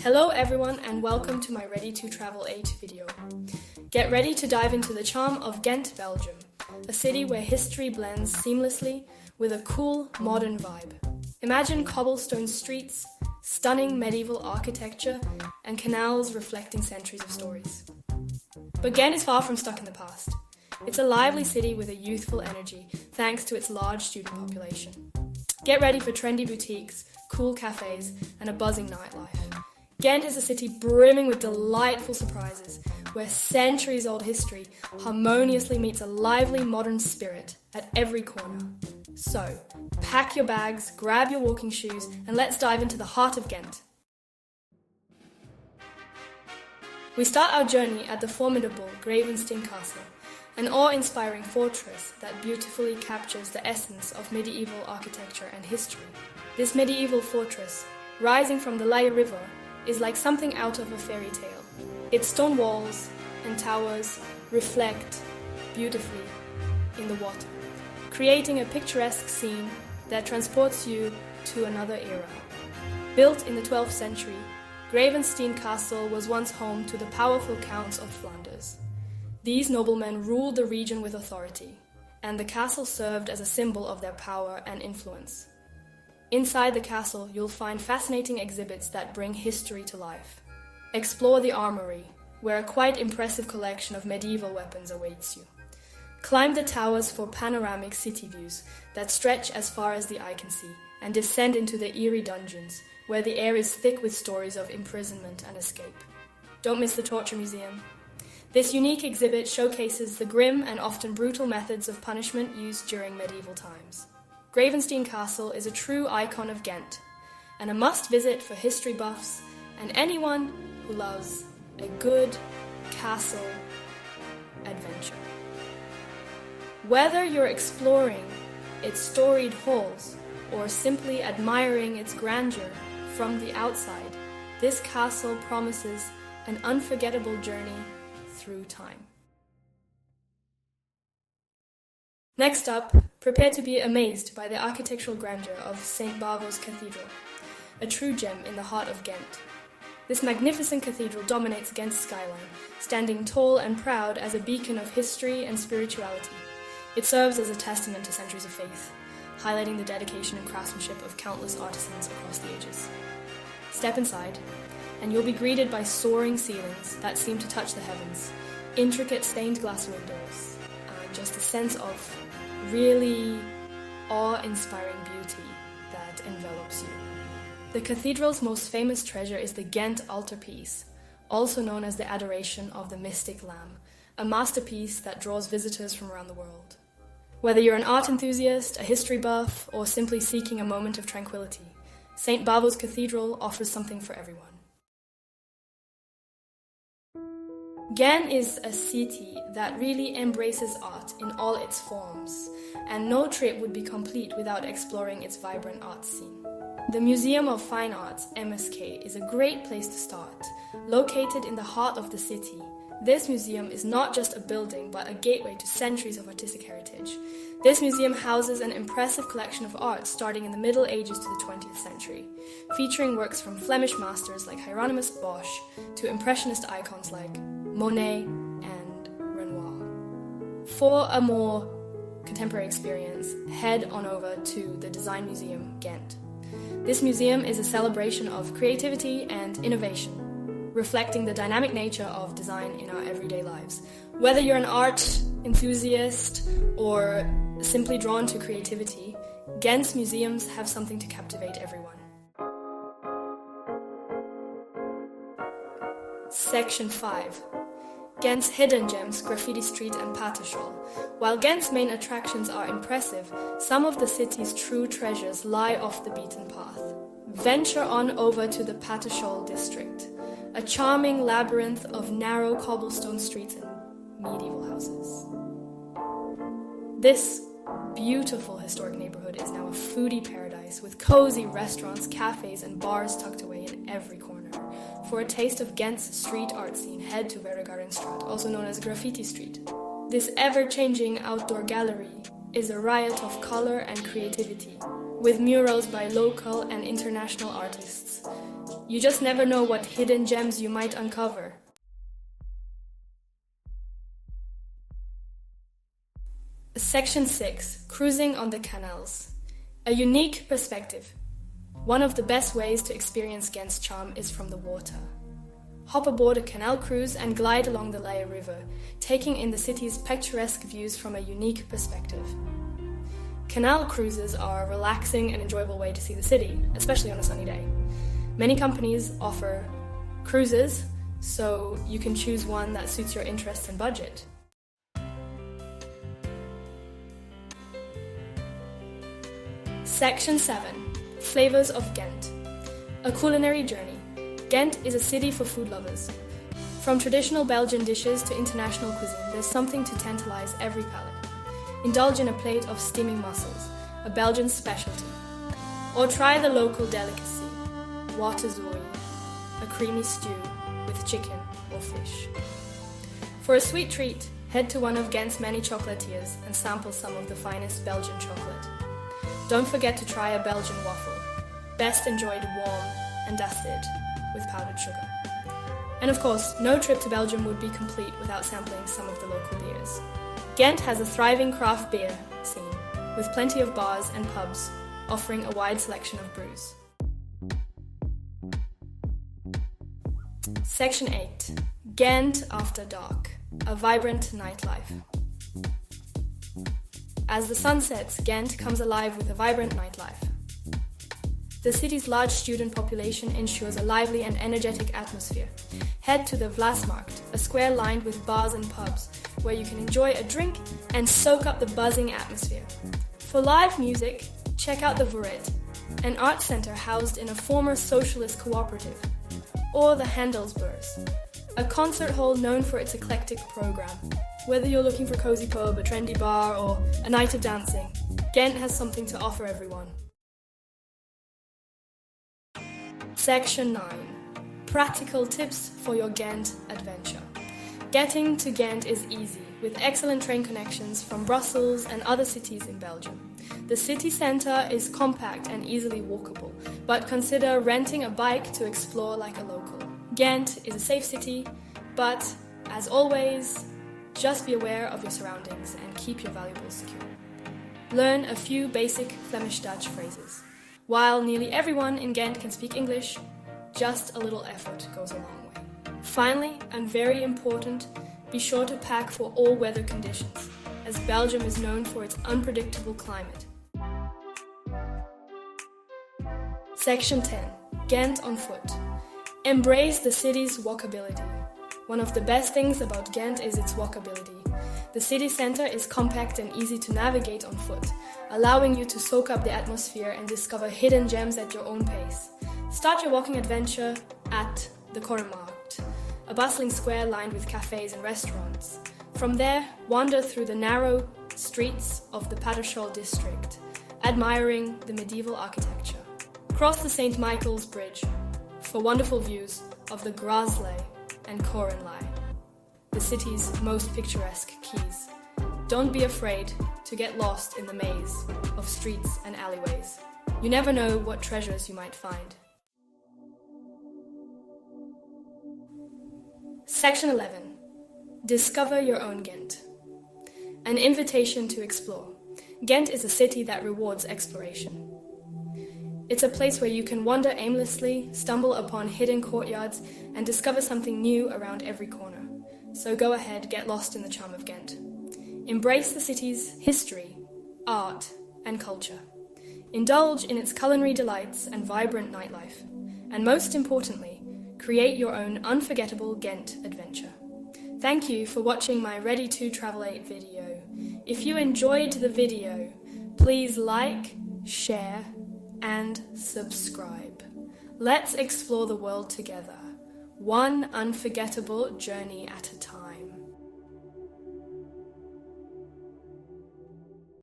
Hello everyone and welcome to my Ready to Travel 8 video. Get ready to dive into the charm of Ghent, Belgium, a city where history blends seamlessly with a cool, modern vibe. Imagine cobblestone streets, stunning medieval architecture, and canals reflecting centuries of stories. But Ghent is far from stuck in the past. It's a lively city with a youthful energy thanks to its large student population. Get ready for trendy boutiques, cool cafes, and a buzzing nightlife. Ghent is a city brimming with delightful surprises, where centuries-old history harmoniously meets a lively modern spirit at every corner. So, pack your bags, grab your walking shoes, and let's dive into the heart of Ghent. We start our journey at the formidable Gravensteen Castle, an awe-inspiring fortress that beautifully captures the essence of medieval architecture and history. This medieval fortress, rising from the Leie River, is like something out of a fairy tale. Its stone walls and towers reflect beautifully in the water, creating a picturesque scene that transports you to another era. Built in the 12th century, Gravensteen Castle was once home to the powerful Counts of Flanders. These noblemen ruled the region with authority, and the castle served as a symbol of their power and influence. Inside the castle, you'll find fascinating exhibits that bring history to life. Explore the armory, where a quite impressive collection of medieval weapons awaits you. Climb the towers for panoramic city views that stretch as far as the eye can see, and descend into the eerie dungeons, where the air is thick with stories of imprisonment and escape. Don't miss the Torture Museum. This unique exhibit showcases the grim and often brutal methods of punishment used during medieval times. Gravensteen Castle is a true icon of Ghent, and a must-visit for history buffs and anyone who loves a good castle adventure. Whether you're exploring its storied halls or simply admiring its grandeur from the outside, this castle promises an unforgettable journey through time. Next up, prepare to be amazed by the architectural grandeur of St. Bavo's Cathedral, a true gem in the heart of Ghent. This magnificent cathedral dominates Ghent's skyline, standing tall and proud as a beacon of history and spirituality. It serves as a testament to centuries of faith, highlighting the dedication and craftsmanship of countless artisans across the ages. Step inside, and you'll be greeted by soaring ceilings that seem to touch the heavens, intricate stained glass windows, and just a sense of really awe-inspiring beauty that envelops you. The cathedral's most famous treasure is the Ghent altarpiece, also known as the Adoration of the Mystic Lamb, a masterpiece that draws visitors from around the world. Whether you're an art enthusiast, a history buff, or simply seeking a moment of tranquility, St. Bavo's Cathedral offers something for everyone. Ghent is a city that really embraces art in all its forms, and no trip would be complete without exploring its vibrant art scene. The Museum of Fine Arts, MSK, is a great place to start. Located in the heart of the city, this museum is not just a building, but a gateway to centuries of artistic heritage. This museum houses an impressive collection of art starting in the Middle Ages to the 20th century, featuring works from Flemish masters like Hieronymus Bosch to Impressionist icons like Monet and Renoir. For a more contemporary experience, head on over to the Design Museum Ghent. This museum is a celebration of creativity and innovation, reflecting the dynamic nature of design in our everyday lives. Whether you're an art enthusiast or simply drawn to creativity, Ghent's museums have something to captivate everyone. Section 5. Ghent's hidden gems, Graffiti Street and Cathedral. While Ghent's main attractions are impressive, some of the city's true treasures lie off the beaten path. Venture on over to the Cathedral district, a charming labyrinth of narrow cobblestone streets and medieval houses. This beautiful historic neighborhood is now a foodie paradise with cozy restaurants, cafes, and bars tucked away in every corner. For a taste of Ghent's street art scene, head to Verdegarenstraat, also known as Graffiti Street. This ever-changing outdoor gallery is a riot of color and creativity, with murals by local and international artists. You just never know what hidden gems you might uncover. Section 6. Cruising on the canals. A unique perspective. One of the best ways to experience Ghent's charm is from the water. Hop aboard a canal cruise and glide along the Leie River, taking in the city's picturesque views from a unique perspective. Canal cruises are a relaxing and enjoyable way to see the city, especially on a sunny day. Many companies offer cruises, so you can choose one that suits your interests and budget. Section 7. Flavors of Ghent. A culinary journey. Ghent is a city for food lovers. From traditional Belgian dishes to international cuisine, there's something to tantalize every palate. Indulge in a plate of steaming mussels, a Belgian specialty. Or try the local delicacy, waterzooi, a creamy stew with chicken or fish. For a sweet treat, head to one of Ghent's many chocolatiers and sample some of the finest Belgian chocolate. Don't forget to try a Belgian waffle, best enjoyed warm and dusted with powdered sugar. And of course, no trip to Belgium would be complete without sampling some of the local beers. Ghent has a thriving craft beer scene, with plenty of bars and pubs offering a wide selection of brews. Section 8. Ghent After Dark. A vibrant nightlife. As the sun sets, Ghent comes alive with a vibrant nightlife. The city's large student population ensures a lively and energetic atmosphere. Head to the Vlasmarkt, a square lined with bars and pubs, where you can enjoy a drink and soak up the buzzing atmosphere. For live music, check out the Vurit, an art centre housed in a former socialist cooperative, or the Handelsbeurs, a concert hall known for its eclectic programme. Whether you're looking for a cozy pub, a trendy bar, or a night of dancing, Ghent has something to offer everyone. Section 9. Practical tips for your Ghent adventure. Getting to Ghent is easy, with excellent train connections from Brussels and other cities in Belgium. The city centre is compact and easily walkable, but consider renting a bike to explore like a local. Ghent is a safe city, but, as always, just be aware of your surroundings and keep your valuables secure. Learn a few basic Flemish Dutch phrases. While nearly everyone in Ghent can speak English, just a little effort goes a long way. Finally, and very important, be sure to pack for all weather conditions, as Belgium is known for its unpredictable climate. Section 10. Ghent on foot. Embrace the city's walkability. One of the best things about Ghent is its walkability. The city centre is compact and easy to navigate on foot, allowing you to soak up the atmosphere and discover hidden gems at your own pace. Start your walking adventure at the Korenmarkt, a bustling square lined with cafes and restaurants. From there, wander through the narrow streets of the Cathedral district, admiring the medieval architecture. Cross the St. Michael's Bridge for wonderful views of the Graaslei and Korenlei, the city's most picturesque quays. Don't be afraid to get lost in the maze of streets and alleyways. You never know what treasures you might find. Section 11. Discover your own Ghent. An invitation to explore. Ghent is a city that rewards exploration. It's a place where you can wander aimlessly, stumble upon hidden courtyards, and discover something new around every corner. So go ahead, get lost in the charm of Ghent. Embrace the city's history, art, and culture. Indulge in its culinary delights and vibrant nightlife. And most importantly, create your own unforgettable Ghent adventure. Thank you for watching my Ready to Travelate video. If you enjoyed the video, please like, share, and subscribe. Let's explore the world together, one unforgettable journey at a time.